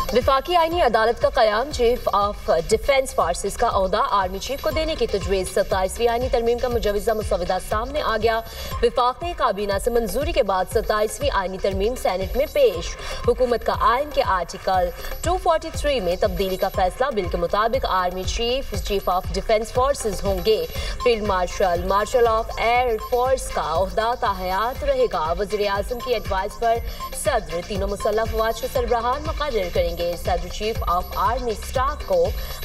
विफाकी आईनी अदालत का कयाम चीफ ऑफ डिफेंस फोर्सेस का ओहदा आर्मी चीफ को देने की तजवीज़। 27वीं आईनी तरमीम का मुजवजा मुसवदा सामने आ गया। विफाकी काबीना से मंजूरी के बाद 27वीं आईनी तरमीम सेनेट में पेश। हुकूमत का आइन के आर्टिकल 243 में तब्दीली का फैसला। बिल के मुताबिक army chief chief of defence forces होंगे। Field marshal marshal of air force का ओहदा ताहयात रहेगा। वज़ीर आज़म की एडवाइस पर सदर तीनों मुसल्लह अफवाज के सरबराहान मुकर्रर करेंगे। सदर चीफ ऑफ आर्मी स्टाफ को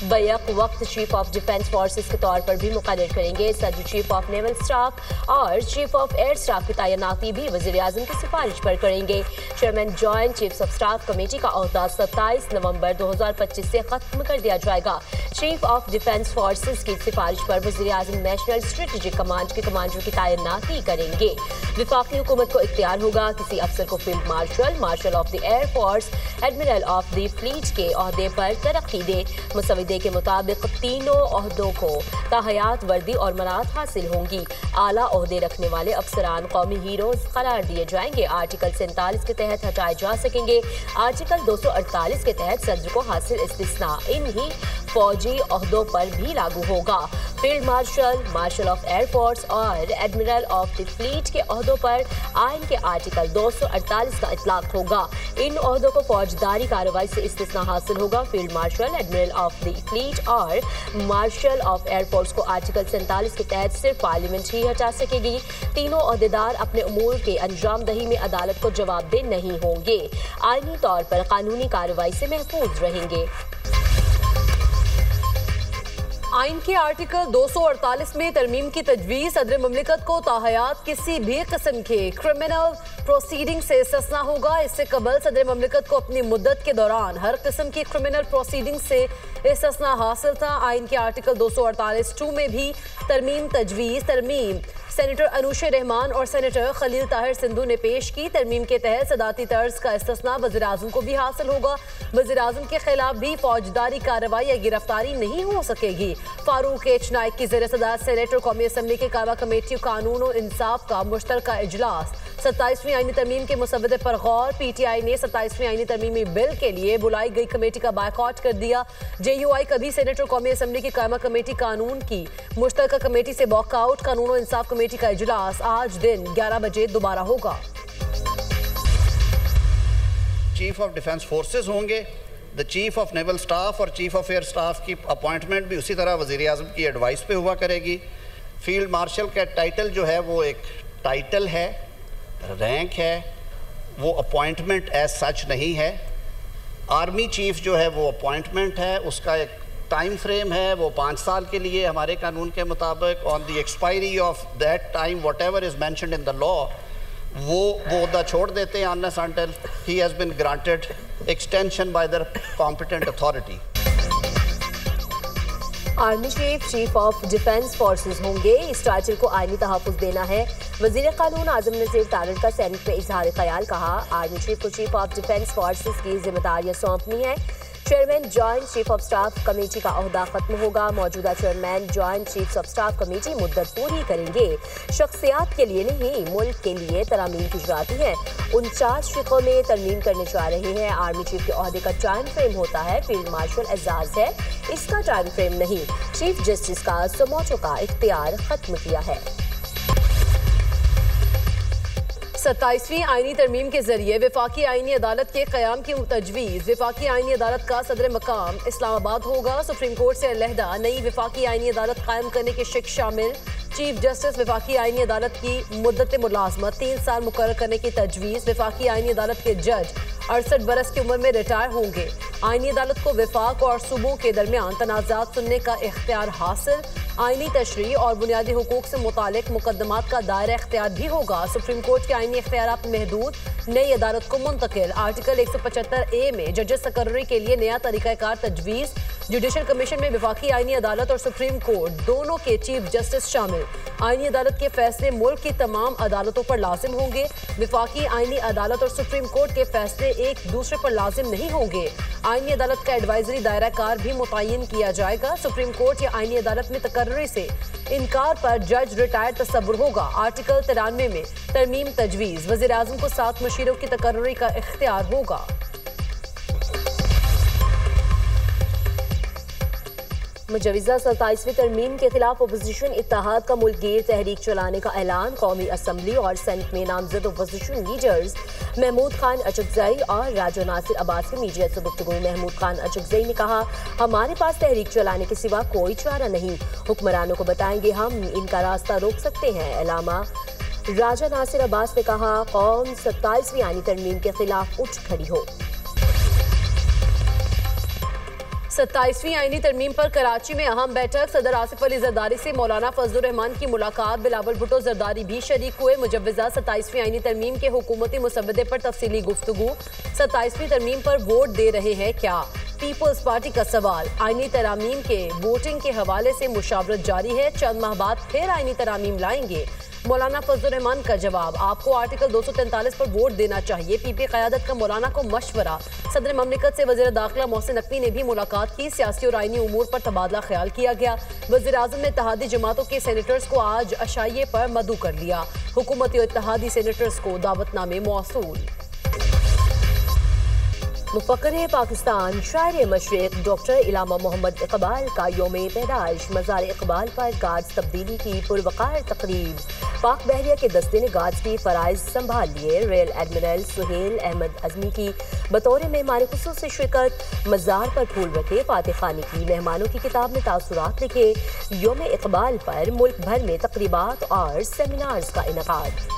बैक वक्त चीफ ऑफ डिफेंस फोर्सेस के तौर पर भी मुकर्रर करेंगे। सदर चीफ ऑफ नेवल स्टाफ और चीफ ऑफ एयर स्टाफ की तैनाती भी वज़ीर आज़म की सिफारिश पर करेंगे। Chairman joint chiefs of staff committee का ओहदा 27 नवंबर 2025 से खत्म कर दिया जाएगा। चीफ ऑफ डिफेंस फोर्सेस की सिफारिश पर वज़ीर आज़म नेशनल स्ट्रेटेजिक कमांड के कमांडर की तैनाती करेंगे। विफाकी हुकूमत को इख्तियार होगा किसी अफसर को field marshal marshal of the air force admiral of the fleet के ओहदे पर तरक्की दे। मुसवदे के मुताबिक तीनों ओहदों को ताहयात वर्दी और मनात हासिल होंगी। आला ओहदे रखने वाले अफसरान कौमी हीरोज करार दिए जाएंगे। आर्टिकल 47 के तहत हटाए जा सकेंगे। आर्टिकल 248 के तहत सदर को हासिल इस्तिस्ना इन्हीं फौजी ओहदों पर भी लागू होगा। Field marshal marshal of air force और एडमिरल ऑफ द फ्लीट के ओहदों पर आइन के आर्टिकल 248 का इतलाक होगा। इन ओहदों को फौजदारी कार्रवाई से इस्तिस्ना हासिल होगा। Field marshal admiral of the fleet और मार्शल ऑफ एयर फोर्स को आर्टिकल 47 के तहत सिर्फ पार्लियामेंट ही हटा सकेगी। तीनों ओहदेदार अपने उमूर के अंजाम दही में अदालत को जवाबदेह नहीं होंगे। आईनी तौर पर कानूनी कार्रवाई से महफूज रहेंगे। आइन के आर्टिकल 248 में तरमीम की तजवीज़। सदर मुमलिकत को ताहयात किसी भी किस्म के क्रिमिनल प्रोसीडिंग से इस्तिस्ना होगा। इससे कबल सदर मुमलिकत को अपनी मुद्दत के दौरान हर किस्म की क्रिमिनल प्रोसीडिंग से इस्तिस्ना हासिल था। आइन के आर्टिकल 248(2) में भी तरमीम सेनेटर अनुशे रहमान और सेनेटर खलील ताहिर सिंधु ने पेश की। तरमीम के तहत सदाती तर्ज का इस्तिस्ना वज़ीर आज़म को भी हासिल होगा। वज़ीर आज़म के खिलाफ भी फौजदारी कार्रवाई या गिरफ्तारी नहीं हो सकेगी। फारूक एच नाइक की ज़ेर सदारत सेनेट और कौमी असम्बली के कायमा कमेटी कानून और इंसाफ का मुश्तरका इजलास। 27वीं आईनी तरमीम के मुसवदे पर गौर। PTI ने 27वीं आईनी तरमीमी बिल के लिए बुलाई गई कमेटी का बायकॉट कर दिया। JUI कभी सेनेट और कौमी असम्बली की कायमा कमेटी कानून की मुश्तरका कमेटी से वॉकआउट। कानून और इंसाफ कमेटी का इजलास आज दिन 11 बजे दोबारा होगा। चीफ ऑफ डिफेंस फोर्सेस होंगे। The chief of naval staff और चीफ ऑफ एयर स्टाफ की अपॉइंटमेंट भी उसी तरह वज़ीर आज़म की एडवाइस पे हुआ करेगी। फील्ड मार्शल का टाइटल जो है वो एक टाइटल है, रैंक है, वो अपॉइंटमेंट एज सच नहीं है। आर्मी चीफ जो है वो अपॉइंटमेंट है, उसका एक टाइम फ्रेम है, वो 5 साल के लिए हमारे कानून के मुताबिक। On the expiry of that time what ever is mentioned in the law वो ओहदा छोड़ देते हैं unless until he has been granted extension by the competent authority. Army chief chief of defence forces होंगे। इस टाइटल को आईनी तहफ़्फ़ुज़ देना है। वज़ीर कानून आज़म नज़ीर तारिक का सेनेट में इजहार ख्याल। कहा आर्मी चीफ को चीफ ऑफ डिफेंस फोर्सेस की जिम्मेदारियां सौंपनी है। Chairman joint chief of staff committee का ओहदा खत्म होगा। मौजूदा chairman joint chiefs of staff committee मुद्दत पूरी करेंगे। शख्सियात के लिए नहीं मुल्क के लिए तरमीम की जाती है। 49 फ़िक़ों में तरमीम करने जा रहे हैं। आर्मी चीफ के ओहदे का टाइम फ्रेम होता है। फील्ड मार्शल एजाज है, इसका टाइम फ्रेम नहीं। चीफ जस्टिस का समोचों का इख्तियार खत्म किया है। 27वीं आईनी तरमीम के जरिए विफाकी आईनी अदालत के क़याम की तजवीज़। विफाकी आईनी अदालत का सदर मकाम इस्लामाबाद होगा। सुप्रीम कोर्ट से अलहदा नई विफाकी आईनी अदालत कायम करने के शिक शामिल। चीफ जस्टिस विफाकी आईनी अदालत की मुद्दत मुलाजमत 3 साल मुकर्रर करने की तजवीज़। विफाकी आईनी अदालत के जज 68 बरस की उम्र में रिटायर होंगे। आईनी अदालत को विफाक और सूबों के दरमियान तनाज़ात सुनने का इख्तियार हासिल। आईनी तशरीह और बुनियादी हुकूक से मुतालिक मुकदमात का दायरा इख्तियार भी होगा। सुप्रीम कोर्ट के आईनी इख्तियारात महदूद। नई अदालत को मुंतकिल। आर्टिकल 175A में जजेस तकर्री के लिए नया तरीक़ाकार तजवीज़। जुडिशल कमीशन में विफाकी आईनी अदालत और सुप्रीम कोर्ट दोनों के चीफ जस्टिस शामिल। आईनी अदालत के फैसले मुल्क की तमाम अदालतों पर लाजिम होंगे। विफाकी आईनी अदालत और सुप्रीम कोर्ट के फैसले एक दूसरे पर लाजिम नहीं होंगे। आईनी अदालत का एडवाइजरी दायरा कार भी मुतय्यन किया जाएगा। सुप्रीम कोर्ट या आईनी अदालत में तकर्री से इनकार पर जज रिटायर्ड तसव्वुर होगा। आर्टिकल 93 में तरमीम तजवीज़। वज़ीर आज़म को 7 मुशीरों की तकर्री का इख्तियार होगा। मुजविज़ा 27वीं तरमीम के खिलाफ अपोजिशन इत्तेहाद का मुल्क गिर तहरीक चलाने का ऐलान। कौमी असम्बली और सेनेट में नामजद अपोजिशन लीडर्स महमूद खान अचकजई और राजा नासिर अब्बास की मीडिया से गुफ्तगू। महमूद खान अचकजई ने कहा, हमारे पास तहरीक चलाने के सिवा कोई चारा नहीं, हुक्मरानों को बताएंगे हम इनका रास्ता रोक सकते हैं। अलामा राजा नासिर अब्बास ने कहा, कौम 27वीं आईनी तरमीम के खिलाफ उठ खड़ी हो। 27वीं आईनी तरमीम पर कराची में अहम बैठक। सदर आसिफ अली जरदारी से मौलाना फजलुर रहमान की मुलाकात। बिलावल भुट्टो जरदारी भी शरीक हुए। मुजव्विज़ा 27वीं आईनी तरमीम के हुकूमती मुसवदे पर तफसीली गुफ्तगू। 27वीं तरमीम पर वोट दे रहे हैं क्या? पीपल्स पार्टी का सवाल। आईनी तरामीम के वोटिंग के हवाले से मुशावरत जारी है, चंद माह बाद फिर आईनी तरामीम लाएंगे। मौलाना फजलुर रहमान का जवाब, आपको आर्टिकल 243 पर वोट देना चाहिए। पीपी क़यादत का मौलाना को मशवरा। सदर ममलिकत से वज़ीर दाखिला मोहसिन नकवी ने भी मुलाकात की। सियासी और आईनी उमूर पर तबादला ख्याल किया गया। वज़ीर आज़म ने इत्तेहादी जमातों के सेनेटर्स को आज अशाइये पर मदऊ कर लिया। हुकूमती और इत्तेहादी सेनेटर्स को दावतनामे मौसूल। मुफ़क्किर पाकिस्तान शायर मशरिक़ डॉक्टर इलामा मोहम्मद इकबाल का यौम पैदाइश। मज़ार इकबाल पर गार्ड्स तब्दीली की पुरवकार तकरीब। पाक बहरिया के दस्ते ने गार्ड्स की फ़राइज़ संभाल लिए। रेल एडमिरल सुहेल अहमद अज़मी की बतौर मेहमान खुसूसी शिरकत। मज़ार पर फूल रखे, फातिह खानी की। मेहमानों की किताब में तासुरात लिखे। यौम इकबाल पर मुल्क भर में तकरीबात और सेमिनार्स का इनेकाद।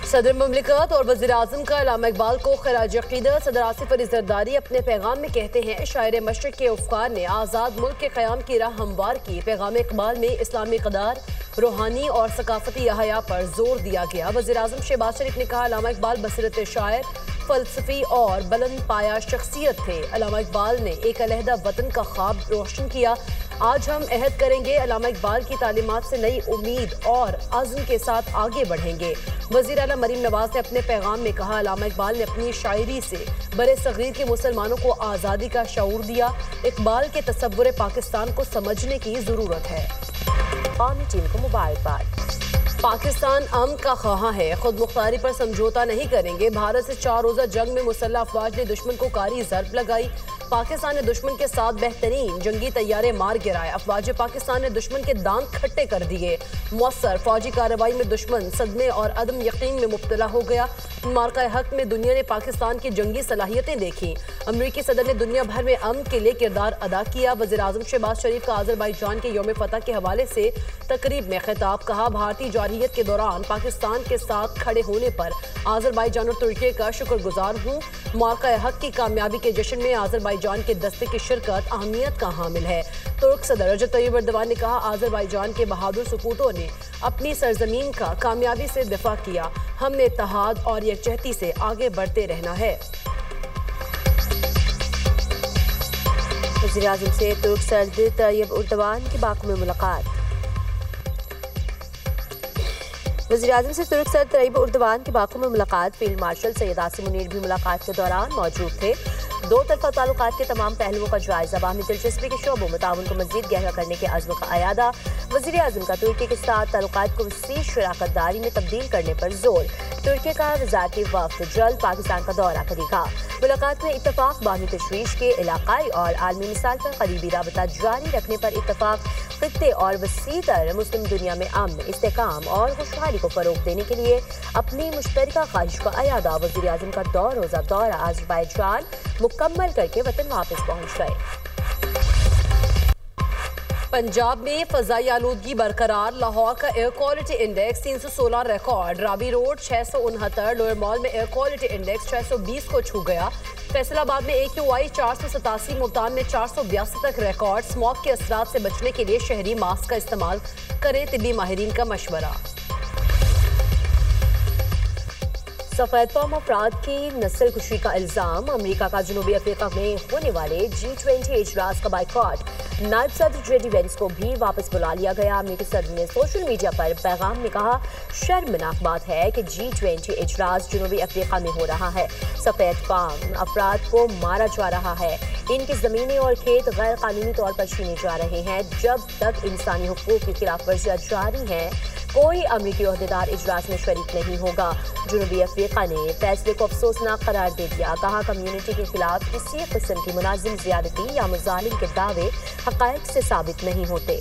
सदर ममलिकत और वज़ीर आज़म का अल्लामा इकबाल को खिराज अक़ीदत। सदर आसिफ अली ज़रदारी अपने पैगाम में कहते हैं, शायर मशरिक़ के अफ़कार ने आज़ाद मुल्क के क़याम की राह हमवार की। पैगाम इकबाल में इस्लामी क़दार, रूहानी और सकाफ़ती हया पर जोर दिया गया। वज़ीर आज़म शहबाज शरीफ ने कहा, अल्लामा इकबाल बसीरत शायर, फ़लसफ़ी और बुलंद पाया शख्सियत थे। अल्लामा इकबाल ने एक अलहदा वतन का ख्वाब रोशन किया। आज हम अहद करेंगे, अल्लामा इकबाल की तालीमात से नई उम्मीद और अज़्म के साथ आगे बढ़ेंगे। वज़ीर आला मरीम नवाज ने अपने पैगाम में कहा, अल्लामा इकबाल ने अपनी शायरी से बरे सग़ीर के मुसलमानों को आज़ादी का शऊर दिया। इकबाल के तसव्वुर पाकिस्तान को समझने की ज़रूरत है। कौमी टीम को मुबारकबाद। पाकिस्तान अमन का ख्वाह है, खुद मुख्तारी पर समझौता नहीं करेंगे। भारत से 4 रोज़ा जंग में मुसल्लह अफवाज ने दुश्मन को कारी ज़रब लगाई। पाकिस्तान ने दुश्मन के साथ बेहतरीन जंगी तैयारे मार गिराए। अफवाज पाकिस्तान ने दुश्मन के दांत खट्टे कर दिए। मौसर फौजी कार्रवाई में दुश्मन सदमे और अदम यकीन में मुब्तला हो गया। मार्का हक में दुनिया ने पाकिस्तान की जंगी सलाहियतें देखी। अमरीकी सदर ने दुनिया भर में अमन के लिए किरदार अदा किया। वज़ीर आज़म शहबाज शरीफ का आज़रबाईजान के यौम फतह के हवाले से तकरीब में खिताब। कहा, भारतीय जारहियत के दौरान पाकिस्तान के साथ खड़े होने पर आज़रबाईजान और तुर्की का शुक्रगुजार हूँ। मार्का हक की कामयाबी के जश्न में आज़रबाईजान के दस्ते की शिरकत अहमियत का हामिल है। तुर्क सदर रजब तय्यब एर्दोगान ने कहा, आज़रबाईजान के बहादुर सपूतों ने अपनी सरजमीन का कामयाबी से दिफा किया। हमने इत्तेहाद और यकजहती से आगे बढ़ते रहना है। वज़ीर आज़म से तुर्क सदर तय्यब एर्दोगान की बाकू में मुलाकात। वज़ीर आज़म से तुर्क सदर तय्यब एर्दोगान की बाकू में मुलाकात। फील्ड मार्शल सैयद आसिम मुनीर भी मुलाकात के दौरान मौजूद थे। दो तरफा ताल्लुकात के तमाम पहलुओं का जायजा। बाहमी दिलचस्पी के शोबों में ताउन को मज़ीद गहरा करने के अज़्म का अयादा। वज़ीर आज़म का तुर्की के साथ ताल्लुकात को वसीअ शराकतदारी में तब्दील करने पर जोर। तुर्की का वज़ारती वफ़द जल्द पाकिस्तान का दौरा करेगा। मुलाकात में इत्तफ़ाक़ बाहमी तशवीश के इलाक़ाई और आलमी मिसाल पर करीबी राबता जारी रखने पर इत्तफ़ाक़। खित्ते और वसीतर मुस्लिम दुनिया में अमन, इस्तेहकाम और खुशहाली को फ़रोग़ देने के लिए अपनी मुश्तरका ख्वाहिश का अयादा। वज़ीर आज़म का 2 रोज़ा दौरा आज़रबाईजान मुकम्मल करके वतन वापस पहुँच गए। पंजाब में फ़ज़ाई आलूदगी बरकरार। लाहौर का air quality index 316 record. Ravi road 669। Lower mall में एयर क्वालिटी इंडेक्स 620 को छू गया। फैसलाबाद में AQI 487, मुल्तान में 482 तक रिकॉर्ड। स्मॉग के असरात से बचने के लिए शहरी मास्क का इस्तेमाल करें, तिब्बी माहिरीन का मशवरा। सफेद फार्म अफराद की नस्ल कुशी का इल्ज़ाम। अमरीका का जनूबी अफ्रीका में होने वाले G20 इजलास का बाइकॉट। नायब सदर जेडी वेंस को भी वापस बुला लिया गया। अमरीकी सदर ने सोशल मीडिया पर पैगाम में कहा, शर्मनाक बात है कि G20 इजलास जनूबी अफ्रीका में हो रहा है। सफेद फार्म अफराद को मारा जा रहा है। इनकी ज़मीनें और खेत गैर कानूनी तौर पर छीने जा रहे हैं। जब तक इंसानी हुकूक की खिलाफ वर्जियां जारी हैं, कोई अमरीकी ओहदेदार इजलास में शरीक नहीं होगा। जनूबी अफ्रीका ने फैसले को अफसोसनाक करार दे दिया। कहा, कम्युनिटी के खिलाफ किसी किस्म की मुनाजिम ज्यादती या मुजालिम के दावे हकायक से साबित नहीं होते।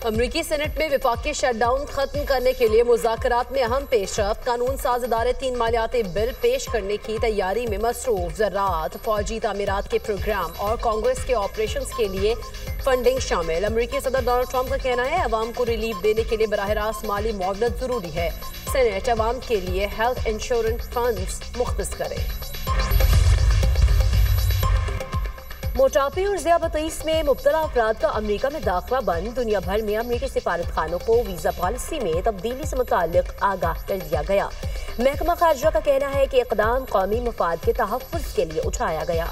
अमरीकी सेनेट में विफाकी शटडाउन खत्म करने के लिए मुज़ाकरात में अहम पेशरफ्त। कानून साज इदारे 3 मालियाती बिल पेश करने की तैयारी में मसरूफ। ज़राअत, फौजी तामीरात के प्रोग्राम और कांग्रेस के ऑपरेशंस के लिए फंडिंग शामिल। अमरीकी सदर डोनाल्ड ट्रंप का कहना है, अवाम को रिलीफ देने के लिए बराह रास्त माली मुआवनत जरूरी है। सेनेट अवाम के लिए हेल्थ इंश्योरेंस फंड्स मुख्तस करे। मोटापे और ज़ियाबतीस में मुब्तला अफराद का अमरीका में दाखिला बंद। दुनिया भर में अमरीकी सिफारत खानों को वीज़ा पॉलिसी में तब्दीली से मुताल्लिक आगाह कर दिया गया। महकमा खारजा का कहना है कि इक़दाम कौमी मफाद के तहफ़्फ़ुज़ के लिए उठाया गया।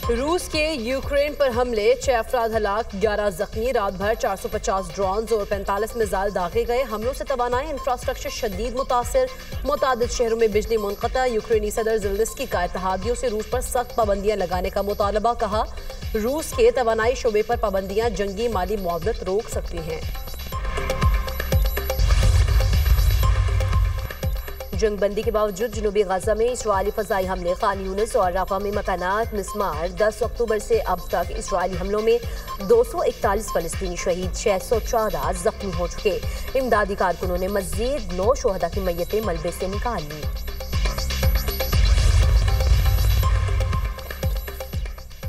रूस के यूक्रेन पर हमले, 6 अफराद हलाक, 11 जख्मी। रात भर 450 ड्रोन्स और 45 मिसाइल दागे गए। हमलों से तवानाई इंफ्रास्ट्रक्चर शदीद मुतासर। मुतादिद शहरों में बिजली मुनक़ता। यूक्रेनी सदर ज़ेलेंस्की का इत्तेहादियों से रूस पर सख्त पाबंदियां लगाने का मुतालबा। कहा, रूस के तवानाई शोबे पर पाबंदियां जंगी माली मुआवनत रोक सकती हैं। जंगबंदी के बावजूद जनूबी गजा में इजरायली फजाई हमले। खान यूनिस और राफा में मकानात मिस्मार। 10 अक्टूबर से अब तक इजरायली हमलों में 241 फलस्तीनी शहीद, 614 जख्मी हो चुके। इमदादी कारकुनों ने मजीद 9 शोहदा की मैयतें मलबे से निकाल ली।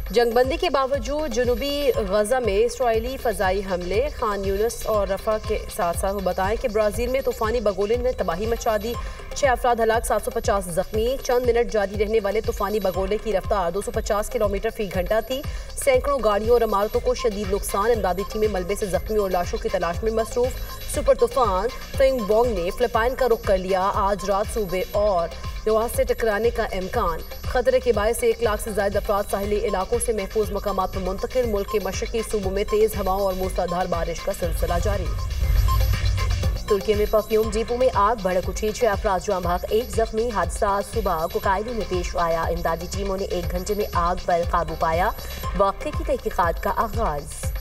जंगबंदी के बावजूद जनूबी गजा में इजरायली फजाई हमले। खान यूनिस और रफा के साथ साथ वो बताएं कि ब्राज़ील में तूफानी बगोले ने तबाही मचा दी। 6 अफराद हलाक, 750 जख्मी। चंद मिनट जारी रहने वाले तूफानी बगोले की रफ्तार 250 किलोमीटर फी घंटा थी। सैकड़ों गाड़ियों और इमारतों को शदीद नुकसान। इमदादी टीमें मलबे से जख्मी और लाशों की तलाश में मसरूफ। सुपर तूफान फेंगबोंग ने फिलिपाइन का रुख कर लिया। आज रात सूबे और नवाज से टकराने का इम्कान। खतरे के बायस 1 लाख से ज्यादा अफराद साहिली इलाकों से महफूज मकामात पर मुंतकिल। मुल्क के मशरकी सूबों में तेज हवाओं और मूसलाधार बारिश का सिलसिला जारी। तुर्की में परफ्यूम डिपो में आग भड़क उठी, 6 अफराद जाम बहक, 1 जख्मी। हादसा सुबह कोकाइली में पेश आया। इमदादी टीमों ने 1 घंटे में आग पर काबू पाया। वाक़े की तहकीकात का आगाज।